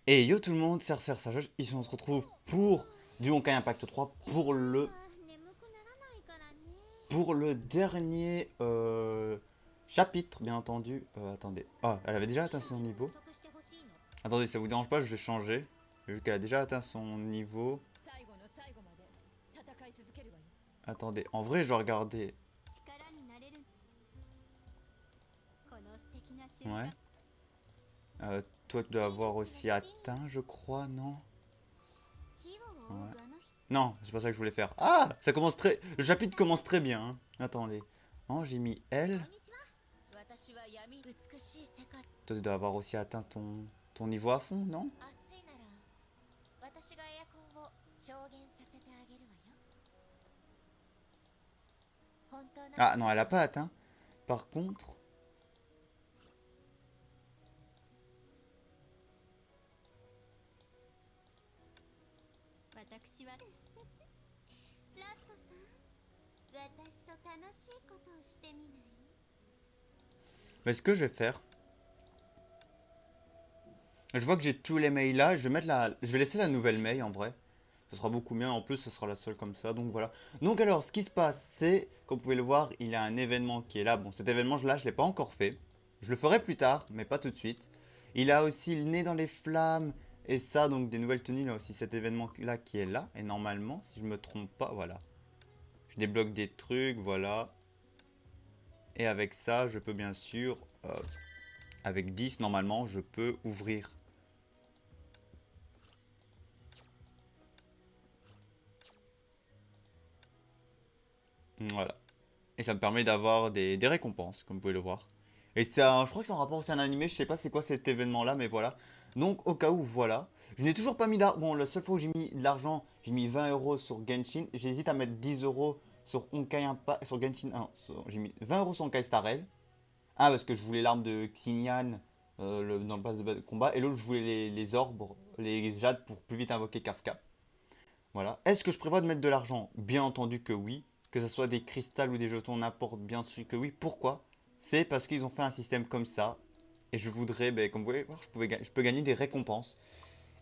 Et yo tout le monde, c'est Sage, ici on se retrouve pour du Honkai Impact 3 pour le dernier chapitre, bien entendu. Attendez. Ah, elle avait déjà atteint son niveau. Attendez, ça vous dérange pas, je vais changer. Vu qu'elle a déjà atteint son niveau. Attendez, en vrai, je dois regarder. Ouais. Toi, tu dois avoir aussi atteint, je crois, non? Ouais. Non, c'est pas ça que je voulais faire. Ah, ça commence très. Le chapitre commence très bien, hein. Attendez. Oh, j'ai mis L. Toi, tu dois avoir aussi atteint ton niveau à fond, non? Ah non, elle a pas atteint. Par contre. Mais ce que je vais faire. Je vois que j'ai tous les mails là. Je vais laisser la nouvelle mail en vrai. Ce sera beaucoup mieux. En plus, ce sera la seule comme ça. Donc voilà. Donc alors, ce qui se passe, c'est, comme vous pouvez le voir, il y a un événement qui est là. Bon, cet événement là, je l'ai pas encore fait. Je le ferai plus tard, mais pas tout de suite. Il a aussi le nez dans les flammes. Et ça, donc des nouvelles tenues. Il a aussi cet événement là qui est là. Et normalement, si je me trompe pas, voilà. Je débloque des trucs, voilà. Et avec ça, je peux bien sûr, avec 10 normalement, je peux ouvrir. Voilà. Et ça me permet d'avoir des récompenses, comme vous pouvez le voir. Et ça, je crois que c'est en rapport aussi à un animé, je sais pas c'est quoi cet événement là, mais voilà. Donc au cas où, voilà. Je n'ai toujours pas mis d'argent. Bon, la seule fois où j'ai mis de l'argent, j'ai mis 20 euros sur Genshin. J'hésite à mettre 10 euros sur Honkai Impact, sur Genshin. Ah non, j'ai mis 20 euros sur Honkai Star Rail. Ah, parce que je voulais l'arme de Xinian dans le pass de combat. Et l'autre, je voulais les orbes, les jades pour plus vite invoquer Kafka. Voilà. Est-ce que je prévois de mettre de l'argent? Bien entendu que oui. Que ce soit des cristals ou des jetons, n'importe, bien sûr que oui. Pourquoi? C'est parce qu'ils ont fait un système comme ça. Et je voudrais, ben, comme vous voyez, voir, je peux gagner des récompenses.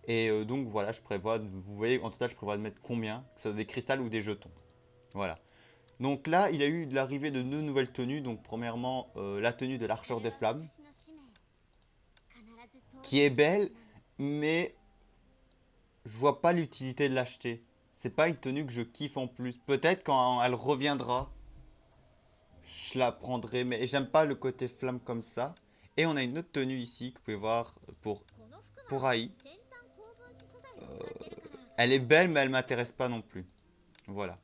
Et donc voilà, je prévois, vous voyez, en total, je prévois de mettre combien? Que ce soit des cristals ou des jetons. Voilà. Donc là, il y a eu l'arrivée de deux nouvelles tenues. Donc premièrement, la tenue de l'archeur des flammes, qui est belle, mais je vois pas l'utilité de l'acheter. C'est pas une tenue que je kiffe en plus. Peut-être quand elle reviendra, je la prendrai, mais j'aime pas le côté flamme comme ça. Et on a une autre tenue ici que vous pouvez voir pour AI. Elle est belle, mais elle m'intéresse pas non plus. Voilà.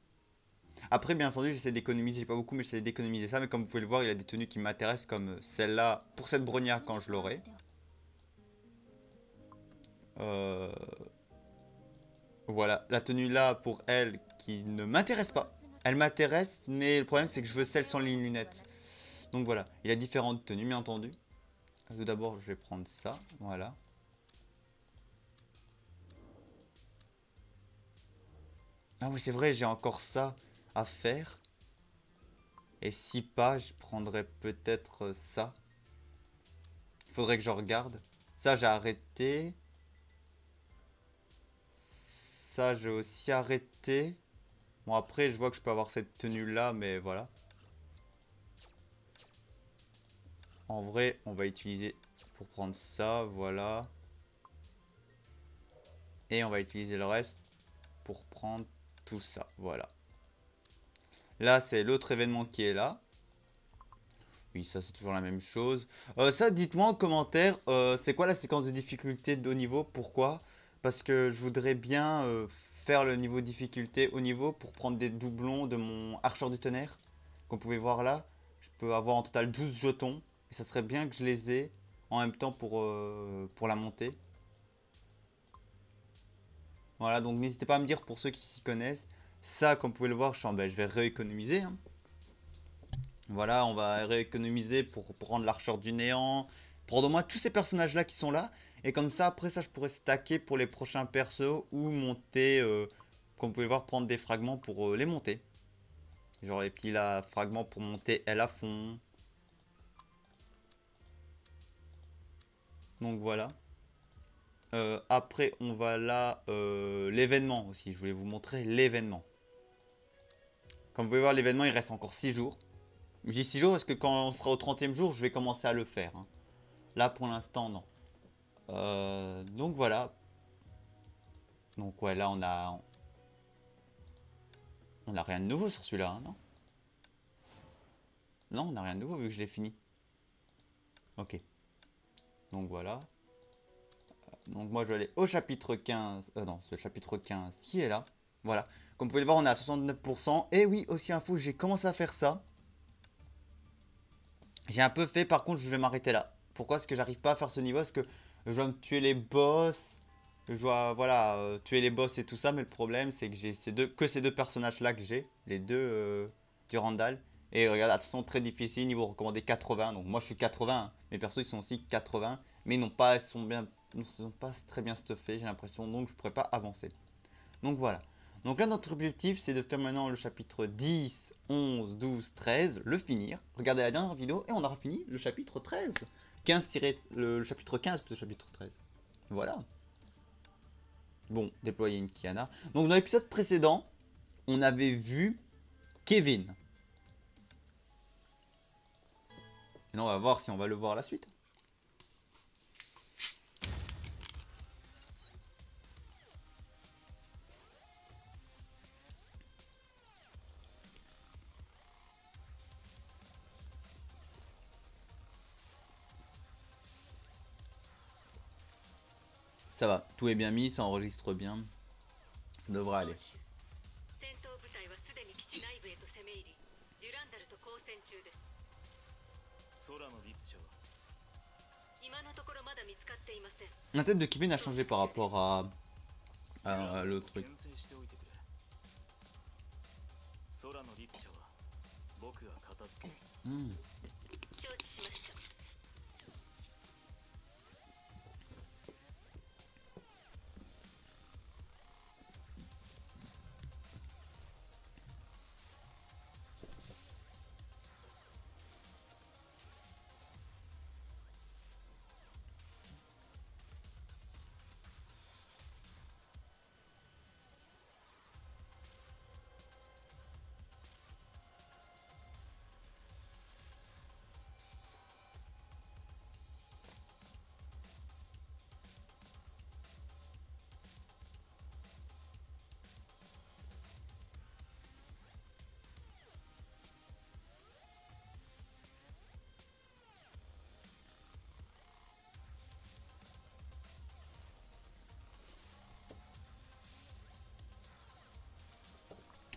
Après, bien entendu, j'essaie d'économiser, j'ai pas beaucoup, mais j'essaie d'économiser ça. Mais comme vous pouvez le voir, il y a des tenues qui m'intéressent, comme celle-là pour cette brognière quand je l'aurai. Euh, Voilà, la tenue là pour elle qui ne m'intéresse pas. Elle m'intéresse, mais le problème c'est que je veux celle sans les lunettes. Donc voilà, il y a différentes tenues, bien entendu. Tout d'abord, je vais prendre ça, voilà. Ah oui, c'est vrai, j'ai encore ça à faire. Et si pas, je prendrais peut-être ça. Il faudrait que je regarde. Ça, j'ai arrêté. Ça, j'ai aussi arrêté. Bon, après, je vois que je peux avoir cette tenue là, mais voilà. En vrai, on va utiliser pour prendre ça, voilà. Et on va utiliser le reste pour prendre tout ça, voilà. Là, c'est l'autre événement qui est là. Oui, ça, c'est toujours la même chose. Ça, dites-moi en commentaire, c'est quoi la séquence de difficulté de haut niveau? Pourquoi? Parce que je voudrais bien faire le niveau de difficulté haut niveau pour prendre des doublons de mon archeur du tonnerre. Comme vous pouvez voir là, je peux avoir en total 12 jetons. Et ça serait bien que je les ai en même temps pour la montée. Voilà, donc n'hésitez pas à me dire pour ceux qui s'y connaissent. Ça, comme vous pouvez le voir, ben, je vais rééconomiser, hein. Voilà, on va rééconomiser pour rendre l'archeur du néant. Prendre au moins tous ces personnages-là qui sont là. Et comme ça, après ça, je pourrais stacker pour les prochains persos ou monter, comme vous pouvez le voir, prendre des fragments pour les monter. Genre les petits là, fragments pour monter elle à fond. Donc voilà. Après, on va là, l'événement aussi. Je voulais vous montrer l'événement. Comme vous pouvez voir, l'événement, il reste encore 6 jours. Je dis 6 jours parce que quand on sera au 30e jour, je vais commencer à le faire, hein. Là, pour l'instant, non. Donc voilà. Donc ouais, là, on a rien de nouveau sur celui-là, hein, non? Non, on n'a rien de nouveau vu que je l'ai fini. Ok. Donc voilà. Donc moi, je vais aller au chapitre 15. Non, ce chapitre 15 qui est là. Voilà. Comme vous pouvez le voir, on est à 69%. Et oui, aussi info, j'ai commencé à faire ça. J'ai un peu fait, par contre, je vais m'arrêter là. Pourquoi est-ce que j'arrive pas à faire ce niveau? Parce que je dois me tuer les boss. Je dois, voilà, tuer les boss et tout ça. Mais le problème, c'est que j'ai ces deux personnages-là que j'ai. Les deux du Randall. Et regarde, elles sont très difficiles. Niveau recommandé 80. Donc moi, je suis 80. Hein. Mes persos, ils sont aussi 80. Mais ils sont pas très bien stuffés, j'ai l'impression. Donc je pourrais pas avancer. Donc voilà. Donc là, notre objectif, c'est de faire maintenant le chapitre 10, 11, 12, 13, le finir. Regardez la dernière vidéo et on aura fini le chapitre 13. 15 le chapitre 15 plus le chapitre 13. Voilà. Bon, déployer une Kiana. Donc dans l'épisode précédent, on avait vu Kevin. Et là, on va voir si on va le voir à la suite. Ça va, tout est bien mis, ça enregistre bien. Ça devrait aller. La tête de Kevin a changé par rapport à l'autre truc. Hmm.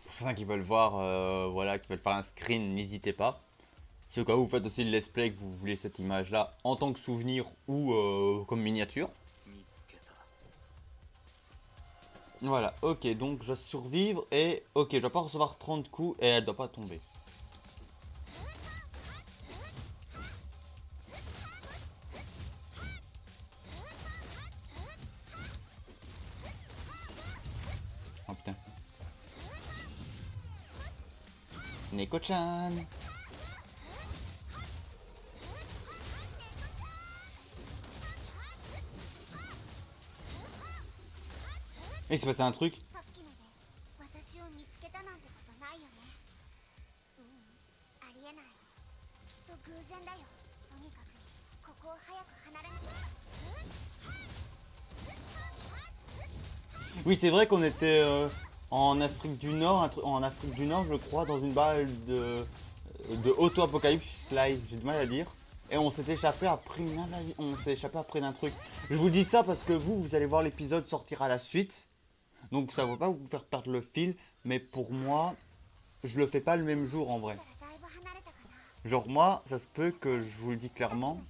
Pour certains qui veulent voir, voilà, qui veulent faire un screen, n'hésitez pas. Si au cas où vous faites aussi le let's play que vous voulez cette image là en tant que souvenir ou comme miniature. Voilà, ok, donc je dois survivre et ok, je dois pas recevoir 30 coups et elle doit pas tomber. Oh putain. Neko-chan. Et il s'est passé un truc. Oui, c'est vrai qu'on était en Afrique du Nord, en Afrique du Nord, je crois, dans une balle de auto-apocalypse, j'ai du mal à dire. Et on s'est échappé après une invasion, on s'est échappé après d'un truc. Je vous dis ça parce que vous allez voir l'épisode sortir à la suite. Donc ça va pas vous faire perdre le fil, mais pour moi, je le fais pas le même jour en vrai. Genre moi, ça se peut que je vous le dis clairement.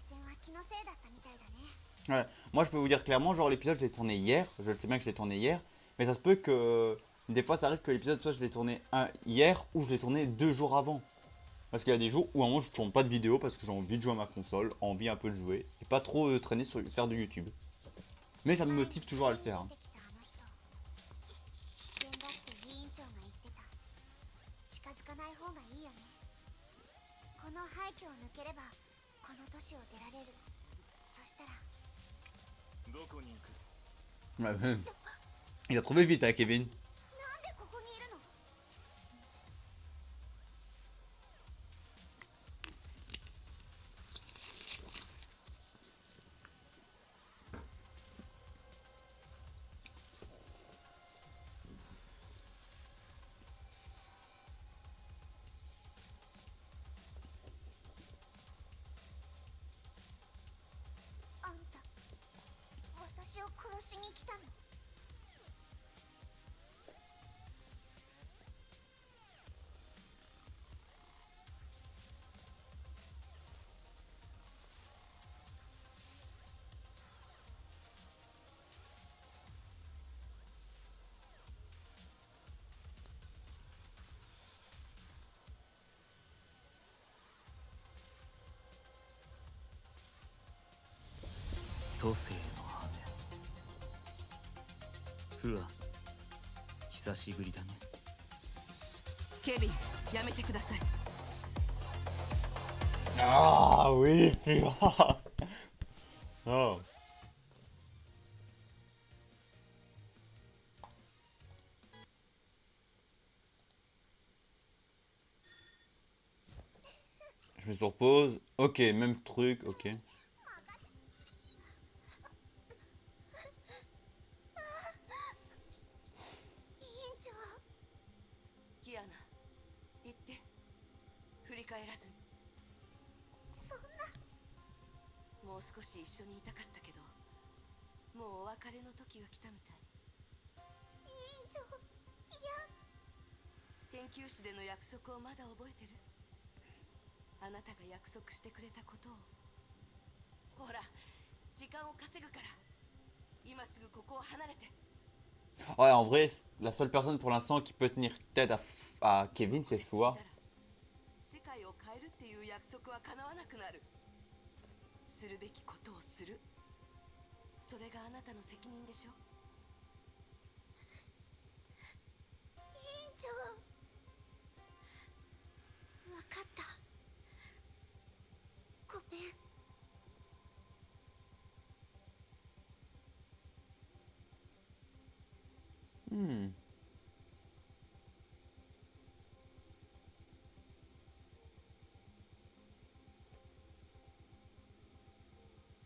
Ouais. Moi je peux vous dire clairement, genre l'épisode je l'ai tourné hier, je le sais bien que je l'ai tourné hier, mais ça se peut que des fois ça arrive que l'épisode soit je l'ai tourné hier ou je l'ai tourné 2 jours avant. Parce qu'il y a des jours où à un moment je tourne pas de vidéo parce que j'ai envie de jouer à ma console, envie un peu de jouer, et pas trop traîner sur faire du YouTube. Mais ça me motive toujours à le faire, hein. Ouais, il a trouvé vite, hein, Kevin. なんでここにいるの？あんた、私を殺しに来たの？都政の羽不破久しぶりだね。ケビン、やめてください。 Ah oui, putain. Oh. Je me surpose. Ok, même truc, ok. 委員長。キアナ、言って。振り返らずに。そんな。もう少し一緒にいたかったけど、もうお別れの時が来たみたい。委員長、いや。研究室での約束をまだ覚えてる？あなたが約束してくれたことを。ほら、時間を稼ぐから。今すぐここを離れて。 Ouais, en vrai, la seule personne pour l'instant qui peut tenir tête à Kevin, c'est Fua. 世界を変えるっていう約束は叶わなくなる。するべきことをする。それがあなたの責任でしょ。委員長。わかった。ごめん。Hmm.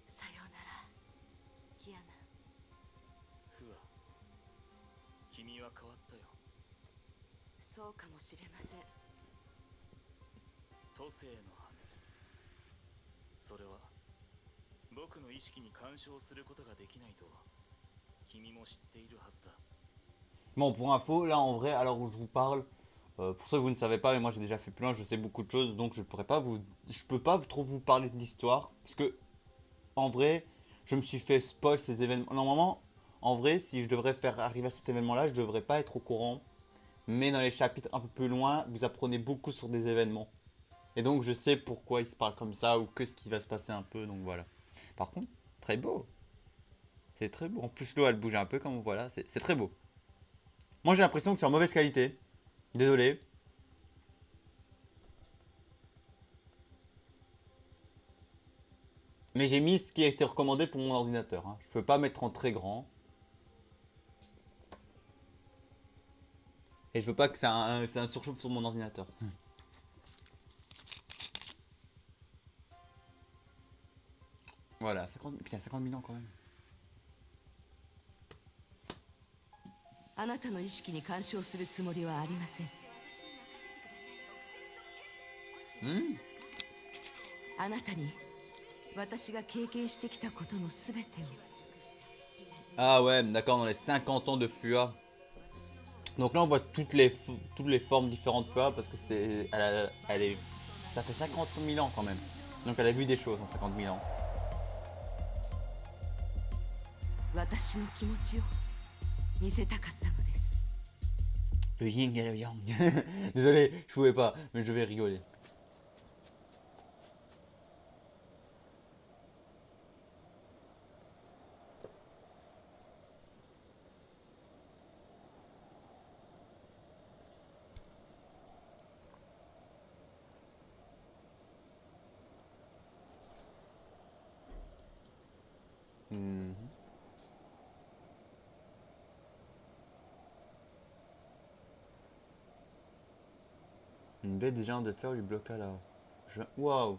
さようなら、キアナ。不破君は変わったよ。そうかもしれません。都政の羽。それは僕の意識に干渉することができないと君も知っているはずだ。 Bon, pour info, là en vrai, à l'heure où je vous parle, pour ceux que vous ne savez pas, mais moi j'ai déjà fait plus loin, je sais beaucoup de choses, donc je peux pas trop vous parler de l'histoire, parce que en vrai, je me suis fait spoil ces événements. Normalement, en vrai, si je devrais faire arriver à cet événement-là, je devrais pas être au courant, mais dans les chapitres un peu plus loin, vous apprenez beaucoup sur des événements, et donc je sais pourquoi ils se parlent comme ça ou que ce qui va se passer un peu, donc voilà. Par contre, très beau, c'est très beau. En plus l'eau elle bouge un peu comme voilà, c'est très beau. Moi j'ai l'impression que c'est en mauvaise qualité. Désolé. Mais j'ai mis ce qui a été recommandé pour mon ordinateur. Hein. Je peux pas mettre en très grand. Et je veux pas que ça surchauffe sur mon ordinateur. Voilà, 50, putain, 50 000 ans quand même. あなたの意識に干渉するつもりはありません。Hmm. あなたに私が経験してきたことのすべてを。 Ah ouais, d'accord, dans les 50 ans de Fua. Donc là on voit toutes les formes différentes de Fua parce que elle est, ça fait 50 000 ans quand même. Donc elle a vu des choses en 50 000 ans. 私の気持ちを見せたかったのです。 Le yin et le yang. Désolé, je pouvais pas, mais je vais rigoler. Mhm. bête des géants de fer lui bloqua là. Waouh.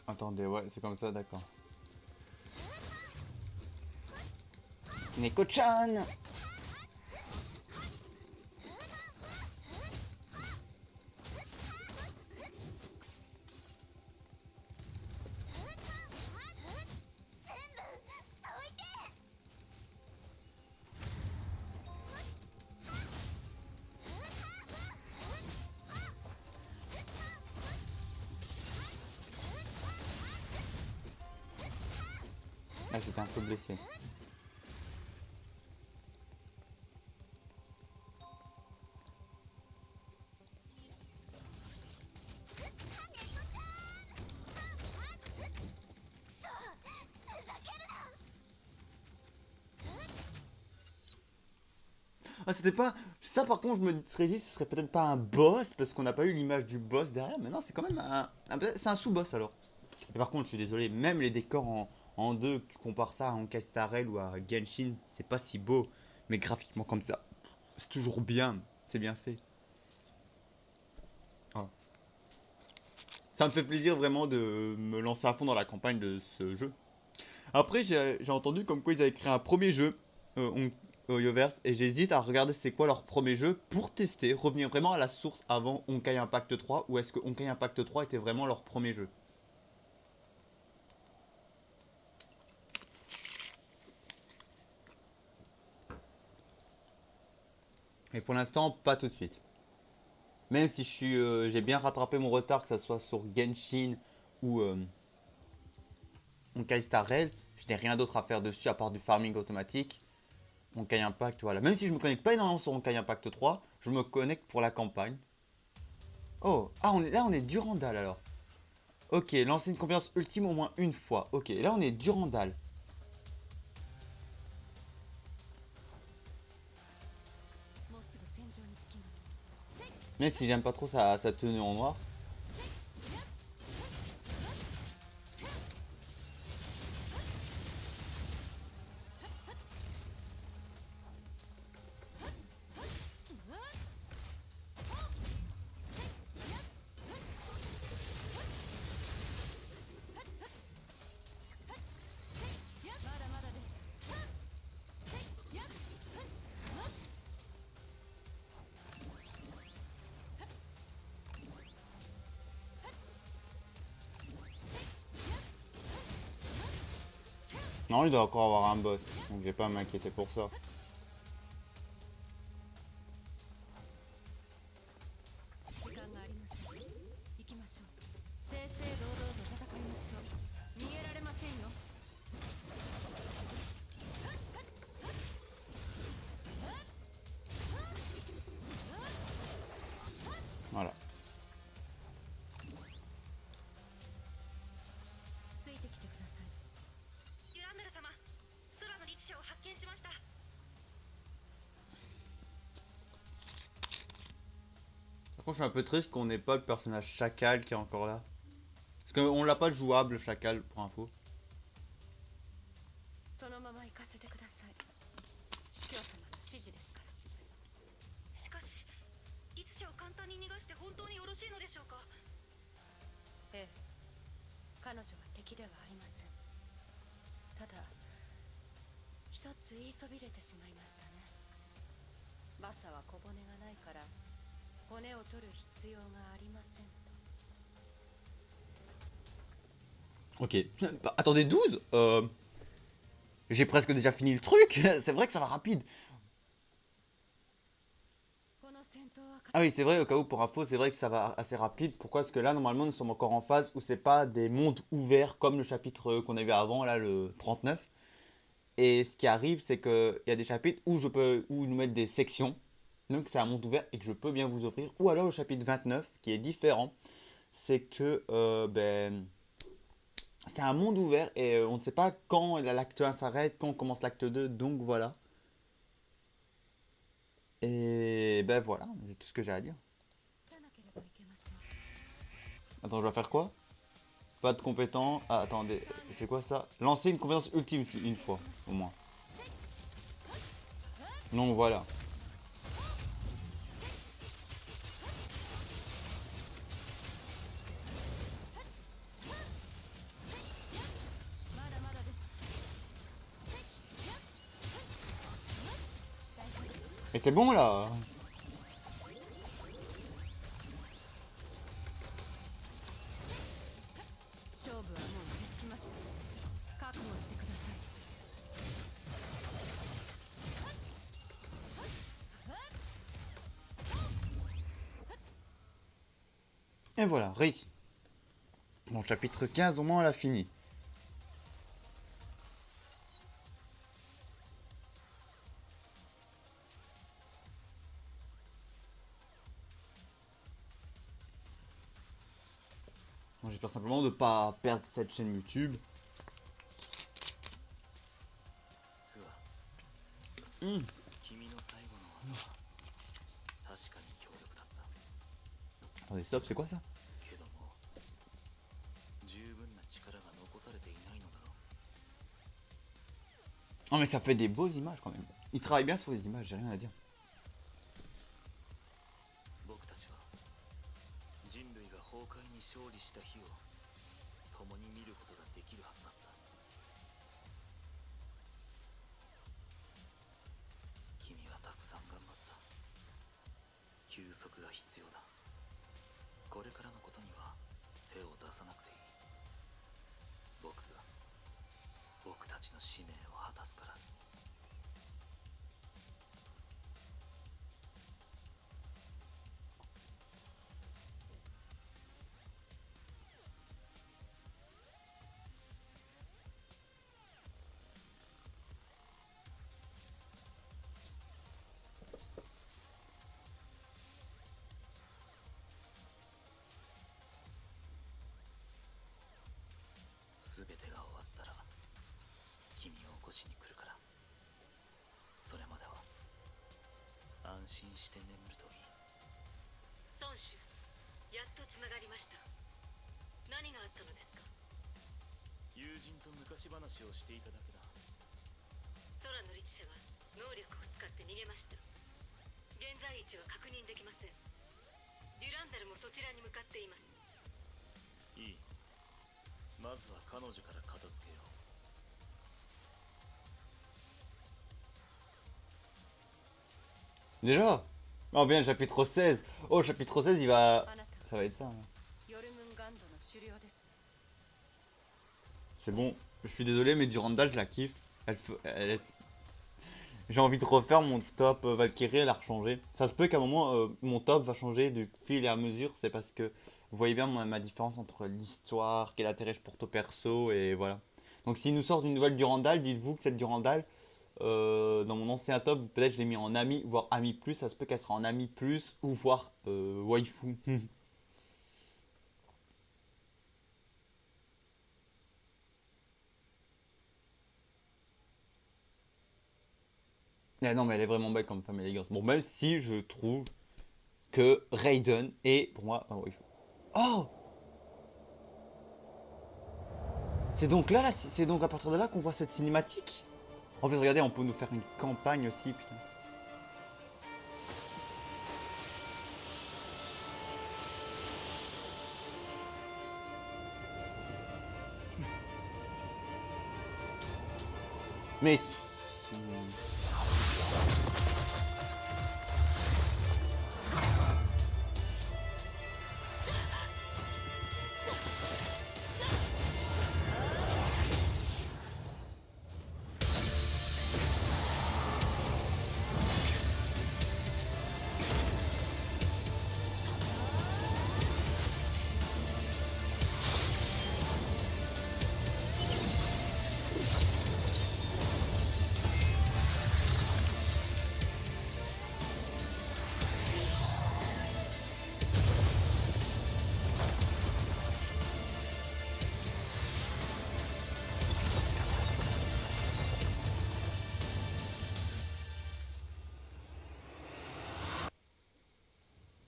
Attendez, ouais, c'est comme ça, d'accord. Neko-chan! Ah, j'étais un peu blessé. Ah, c'était pas. Ça, par contre, je me serais dit, ce serait peut-être pas un boss, parce qu'on n'a pas eu l'image du boss derrière, mais non, c'est quand même c'est un sous-boss alors. Et par contre, je suis désolé, même les décors en deux, tu compares ça à Honkai Star Rail ou à Genshin, c'est pas si beau, mais graphiquement comme ça, c'est toujours bien, c'est bien fait. Voilà. Ça me fait plaisir vraiment de me lancer à fond dans la campagne de ce jeu. Après, j'ai entendu comme quoi ils avaient créé un premier jeu, Yoverse, et j'hésite à regarder c'est quoi leur premier jeu pour tester, revenir vraiment à la source avant Honkai Impact 3, ou est-ce que Honkai Impact 3 était vraiment leur premier jeu. Mais pour l'instant, pas tout de suite. Même si j'ai bien rattrapé mon retard, que ce soit sur Genshin ou Honkai Star Rail, je n'ai rien d'autre à faire dessus à part du farming automatique. Honkai Impact, voilà. Même si je me connecte pas énormément sur Honkai Impact 3, je me connecte pour la campagne. Oh, ah, là on est Durandal alors. Ok, lancer une compétence ultime au moins une fois. Ok, là on est Durandal. Même si j'aime pas trop sa tenue en noir. Non, il doit encore avoir un boss, donc j'ai pas à m'inquiéter pour ça. 時間がありません。行きましょう。正々堂々と戦いましょう。逃げられませんよ。Voilà. ついてきてください。ユランダル様、空の律書を発見しました。 Par contre, je suis un peu triste qu'on n'ait pas le personnage Chacal qui est encore là. Parce qu'on l'a pas jouable, Chacal, pour info. そのまま行かせてください。司教様の指示ですから。しかし、律書を簡単に逃がして本当によろしいのでしょうか。ええ、彼女は敵ではありません。ただ一つ言いそびれてしまいましたね。マサは小骨がないから骨を取る必要がありませんと。 Ok. Bah, attendez, 12 J'ai presque déjà fini le truc. C'est vrai que ça va rapide. この戦闘は Ah oui, c'est vrai, au cas où, pour info, c'est vrai que ça va assez rapide. Pourquoi? Parce que là, normalement, nous sommes encore en phase où c'est pas des mondes ouverts comme le chapitre qu'on a vu avant, là, le 39. Et ce qui arrive, c'est qu'il y a des chapitres où où nous mettre des sections. Donc c'est un monde ouvert et que je peux bien vous offrir. Ou alors le chapitre 29, qui est différent. C'est que, C'est un monde ouvert et on ne sait pas quand l'acte 1 s'arrête, quand commence l'acte 2, donc voilà. Et ben voilà, c'est tout ce que j'ai à dire. Attends, je dois faire quoi? Pas de compétence. Ah, attendez, c'est quoi ça? Lancer une compétence ultime une fois, au moins. Donc voilà. Et c'est bon là. 勝負はもう決しました。覚悟してください。 Et voilà, réussi. Bon, chapitre 15, au moins on l'a fini. Bon, j'espère simplement de ne pas perdre cette chaîne YouTube. 不破 Hmm. 君の最後の技は確かに強力だった Attendez, stop, c'est quoi ça? けども十分な力が残されていないのだろ Oh mais ça fait des beaux images quand même. Il travaille bien sur les images, j'ai rien à dire. う僕たちは人類が崩壊に勝利した日を共に見ることができるはずだった君はたくさん頑張った休息が必要だこれからのことには手を出さなくていい僕が僕たちの使命を果たすから全てが終わったら君を起こしに来るからそれまでは安心して眠るといい孫子やっとつながりました。何があったのですか？友人と昔話をしていただけだ空の律者が能力を使って逃げました。現在位置は確認できません。デュランダルもそちらに向かっています。いいまずは彼女から片付けよう Déjà? Oh bien, le chapitre 16. Oh, le chapitre 16, il va... あなた Ça va être ça. Hein. ヨルムンガンドの狩猟ですね。 C'est bon. Je suis désolé, mais Durandal, je la kiffe. Elle est... J'ai envie de refaire mon top Valkyrie, elle a rechangé. Ça se peut qu'à un moment, mon top va changer du fil et à mesure. C'est parce que vous voyez bien ma différence entre l'histoire, quel intérêt je porte au perso, et voilà. Donc s'il nous sort une nouvelle Durandal, dites-vous que cette Durandal, dans mon ancien top, peut-être je l'ai mis en ami, voire ami plus. Ça se peut qu'elle sera en ami plus, ou voire waifu. Ah non, mais elle est vraiment belle comme femme élégante. Bon, même si je trouve que Raiden est pour moi un waifu. Oh! C'est donc là, c'est donc à partir de là qu'on voit cette cinématique? En plus, regardez, on peut nous faire une campagne aussi, putain. Mais...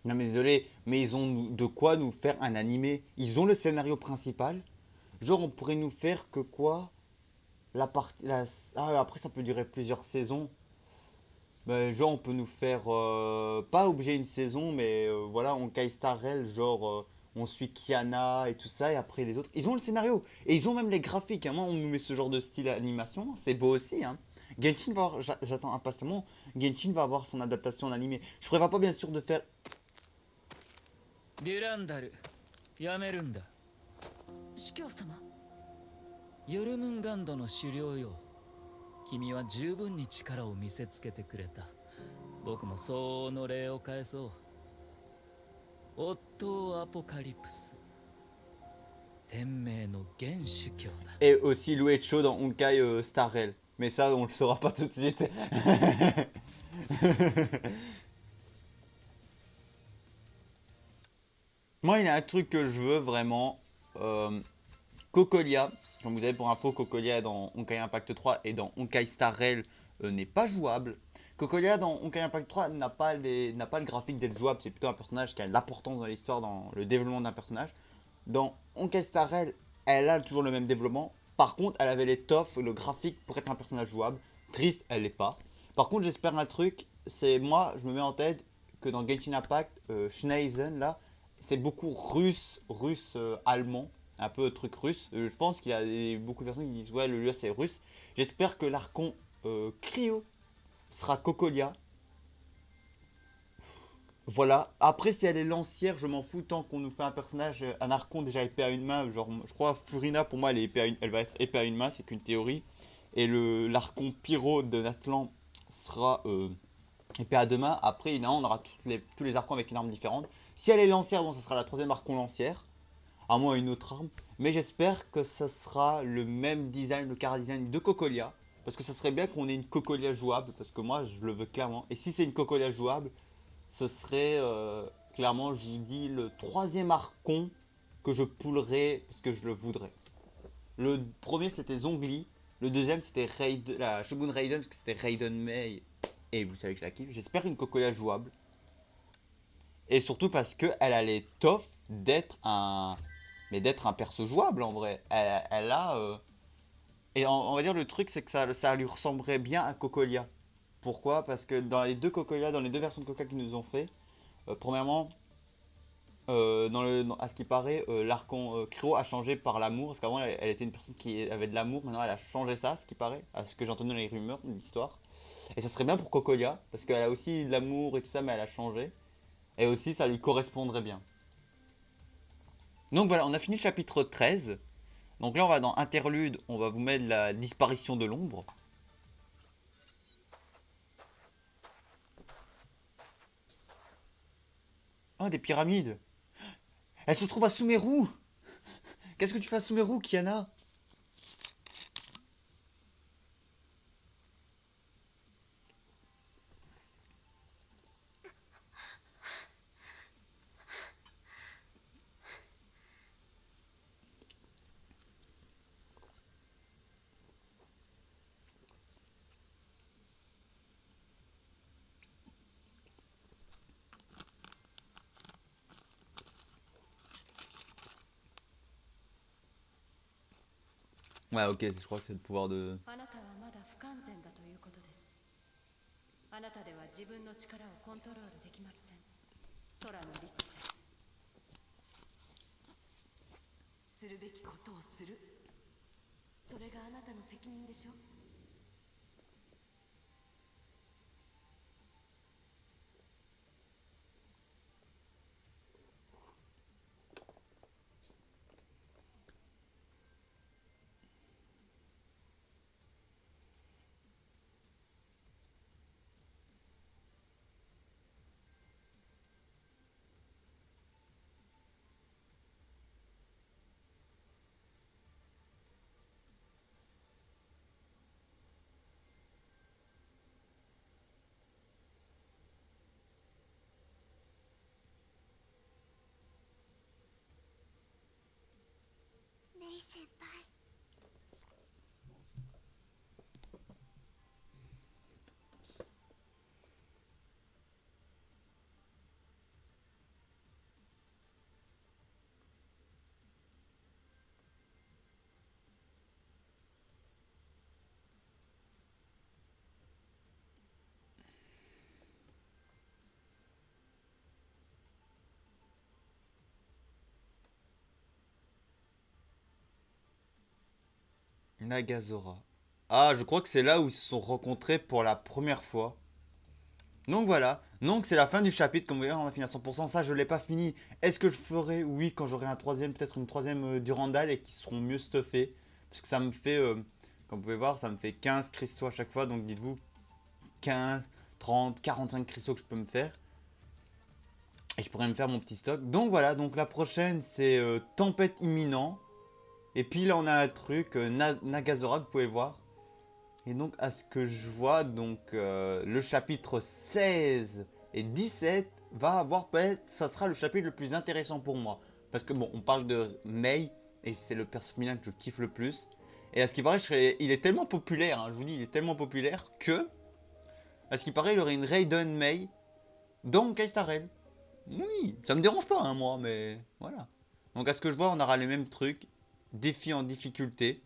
Non mais désolé, mais ils ont de quoi nous faire un animé. Ils ont le scénario principal. Genre on pourrait nous faire que quoi? La partie... Ah, après ça peut durer plusieurs saisons. Bah, genre on peut nous faire... pas obligé une saison, mais voilà, on Kai Starrel, genre on suit Kiana et tout ça, et après les autres. Ils ont le scénario, et ils ont même les graphiques, hein. Moi on nous met ce genre de style animation, c'est beau aussi, hein. Genshin va avoir... J'attends impatiemment. Genshin va avoir son adaptation en animé. Je prévois pas bien sûr de faire... デュランダルやめるんだ。司教様。ヨルムンガンドの狩猟よ。君は十分に力を見せつけてくれた。僕も相応の礼を返そう。オットー・アポカリプス、天命の元主教だ。 Et aussi Luecho dans Honkai Starrel. Mais ça, on le saura pas tout de suite. Moi, il y a un truc que je veux vraiment. Cocolia, comme vous avez pour info, Cocolia dans Honkai Impact 3 et dans Honkai Starrel n'est pas jouable. Cocolia dans Honkai Impact 3 n'a pas le graphique d'être jouable, c'est plutôt un personnage qui a l'importance dans l'histoire, dans le développement d'un personnage. Dans Honkai Starrel, elle a toujours le même développement. Par contre, elle avait l'étoffe, le graphique pour être un personnage jouable. Triste, elle l'est pas. Par contre, j'espère un truc, c'est moi, je me mets en tête que dans Genshin Impact, Schneisen, là, c'est beaucoup russe, allemand, un peu truc russe. Je pense qu'il y a beaucoup de personnes qui disent ouais, le lieu c'est russe. J'espère que l'Archon Cryo sera Cocolia. Voilà. Après, si elle est lancière, je m'en fous tant qu'on nous fait un personnage, un Archon déjà épée à une main. Genre, je crois Furina pour moi, elle va être épée à une main, c'est qu'une théorie. Et l'Archon Pyro de Natlan sera épée à deux mains. Après, évidemment, on aura tous les archons avec une arme différente. Si elle est lancière, bon, ça sera la troisième archon lancière. À moins une autre arme. Mais j'espère que ça sera le même design, le car design de Cocolia. Parce que ça serait bien qu'on ait une Cocolia jouable. Parce que moi, je le veux clairement. Et si c'est une Cocolia jouable, ce serait clairement, je vous dis, le troisième archon que je poulerais parce que je le voudrais. Le premier, c'était Zhongli. Le deuxième, c'était la Shogun Raiden, parce que c'était Raiden Mei. Et vous savez que je la kiffe. J'espère une Cocolia jouable. Et surtout parce qu'elle a l'étoffe d'être un... Mais d'être un perso jouable en vrai. Elle a... Et on va dire le truc c'est que ça lui ressemblerait bien à Cocolia. Pourquoi? Parce que dans les deux Cocolia, dans les deux versions de Coca qu'ils nous ont fait, premièrement, à ce qui paraît, l'Archon Cryo a changé par l'amour. Parce qu'avant elle était une personne qui avait de l'amour, maintenant elle a changé ça, ce qui paraît, à ce que j'ai entendu dans les rumeurs de l'histoire. Et ça serait bien pour Cocolia, parce qu'elle a aussi de l'amour et tout ça, mais elle a changé. Et aussi ça lui correspondrait bien. Donc voilà, on a fini le chapitre 13. Donc là on va dans Interlude, on va vous mettre la disparition de l'ombre. Oh, des pyramides. Elle se trouve à Sumeru. Qu'est-ce que tu fais à Sumeru, Kiana? Ouais, ok, je crois que c'est le pouvoir de... あなたはまだ不完全だということです。あなたでは自分の力をコントロールできません。空の律者。するべきことをする。それがあなたの責任でしょ。Nagazora. Ah, je crois que c'est là où ils se sont rencontrés pour la première fois. Donc voilà, donc c'est la fin du chapitre, comme vous voyez on a fini à 100%, ça je l'ai pas fini. Est-ce que je ferai? Oui, quand j'aurai un troisième, peut-être une troisième Durandal et qui seront mieux stuffés. Parce que ça me fait, comme vous pouvez voir, ça me fait 15 cristaux à chaque fois, donc dites-vous 15, 30, 45 cristaux que je peux me faire. Et je pourrais me faire mon petit stock. Donc voilà, donc la prochaine c'est Tempête imminent. Et puis là on a un truc, Nagazora que vous pouvez voir. Et donc à ce que je vois, donc le chapitre 16 et 17 va avoir peut-être, ça sera le chapitre le plus intéressant pour moi. Parce que bon, on parle de Mei, et c'est le perso féminin que je kiffe le plus. Et à ce qui paraît, il est tellement populaire, hein, je vous dis, il est tellement populaire que, à ce qui paraît, il aurait une Raiden Mei dans Honkai Star Rail. Oui, ça me dérange pas, hein, moi, mais voilà. Donc à ce que je vois, on aura les mêmes trucs, défis en difficulté.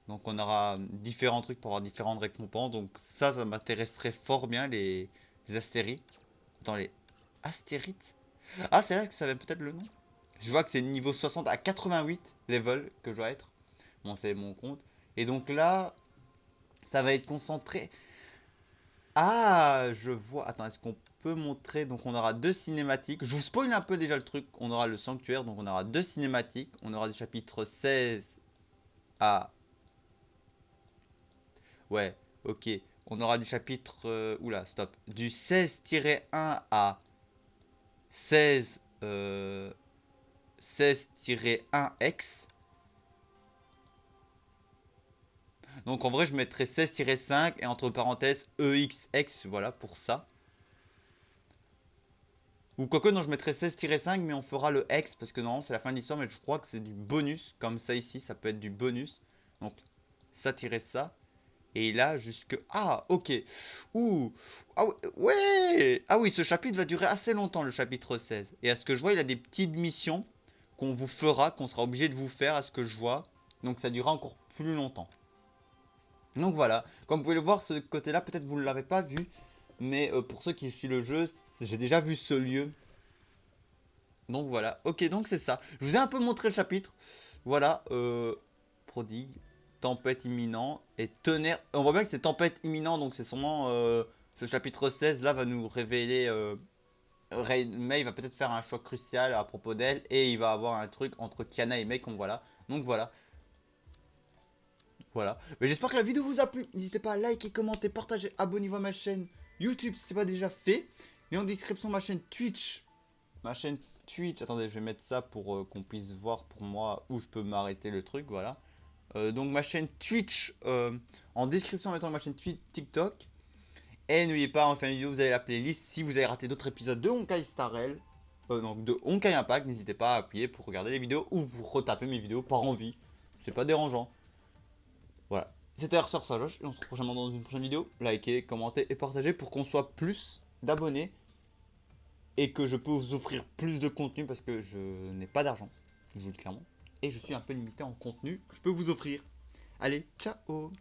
Donc on aura différents trucs pour avoir différentes récompenses. Donc ça m'intéresserait fort bien, les astérites. Attends, les astérites. Ah, c'est là que ça avait peut-être le nom. Je vois que c'est niveau 60 à 88 level que je dois être. Bon, c'est mon compte. Et donc là, ça va être concentré. Ah, je vois. Attends, est-ce qu'on peut montrer? Donc on aura deux cinématiques. Je vous spoil un peu déjà le truc. On aura le sanctuaire, donc on aura deux cinématiques. On aura des chapitres 16 à... Ouais, ok. On aura du chapitre... oula, stop. Du 16-1 à 16... 16-1X. Donc en vrai, je mettrais 16-5 et entre parenthèses EXX, voilà, pour ça. Ou quoique, non, je mettrais 16-5, mais on fera le X, parce que non, c'est la fin de l'histoire, mais je crois que c'est du bonus, comme ça ici, ça peut être du bonus. Donc, ça. Et là, jusque... Ah, ok. Ouh. Ah, ouais. Ah oui, ce chapitre va durer assez longtemps, le chapitre 16. Et à ce que je vois, il a des petites missions qu'on vous fera, qu'on sera obligé de vous faire, à ce que je vois. Donc ça durera encore plus longtemps. Donc voilà. Comme vous pouvez le voir, ce côté-là, peut-être vous ne l'avez pas vu. Mais pour ceux qui suivent le jeu, j'ai déjà vu ce lieu. Donc voilà. Ok, donc c'est ça. Je vous ai un peu montré le chapitre. Voilà. Prodigue. Tempête imminent et tonnerre. On voit bien que c'est tempête imminent, donc c'est sûrement ce chapitre 16 là va nous révéler. Mei va peut-être faire un choix crucial à propos d'elle et il va avoir un truc entre Kiana et Mei comme voilà. Donc voilà. Voilà. Mais j'espère que la vidéo vous a plu. N'hésitez pas à liker, commenter, partager, abonnez-vous à ma chaîne YouTube si ce n'est pas déjà fait. Et en description ma chaîne Twitch. Ma chaîne Twitch. Attendez, je vais mettre ça pour qu'on puisse voir pour moi où je peux m'arrêter le truc. Voilà. Donc ma chaîne Twitch en description en mettant ma chaîne TikTok. Et n'oubliez pas en fin de vidéo vous avez la playlist si vous avez raté d'autres épisodes de Honkai Star Rail. Donc de Honkai Impact, n'hésitez pas à appuyer pour regarder les vidéos ou vous retaper mes vidéos par envie. C'est pas dérangeant. Voilà. C'était Ressort Sajoche et on se retrouve prochainement dans une prochaine vidéo. Likez, commentez et partagez pour qu'on soit plus d'abonnés. Et que je peux vous offrir plus de contenu parce que je n'ai pas d'argent. Je vous le dis clairement. Et je suis un peu limité en contenu que je peux vous offrir. Allez, ciao!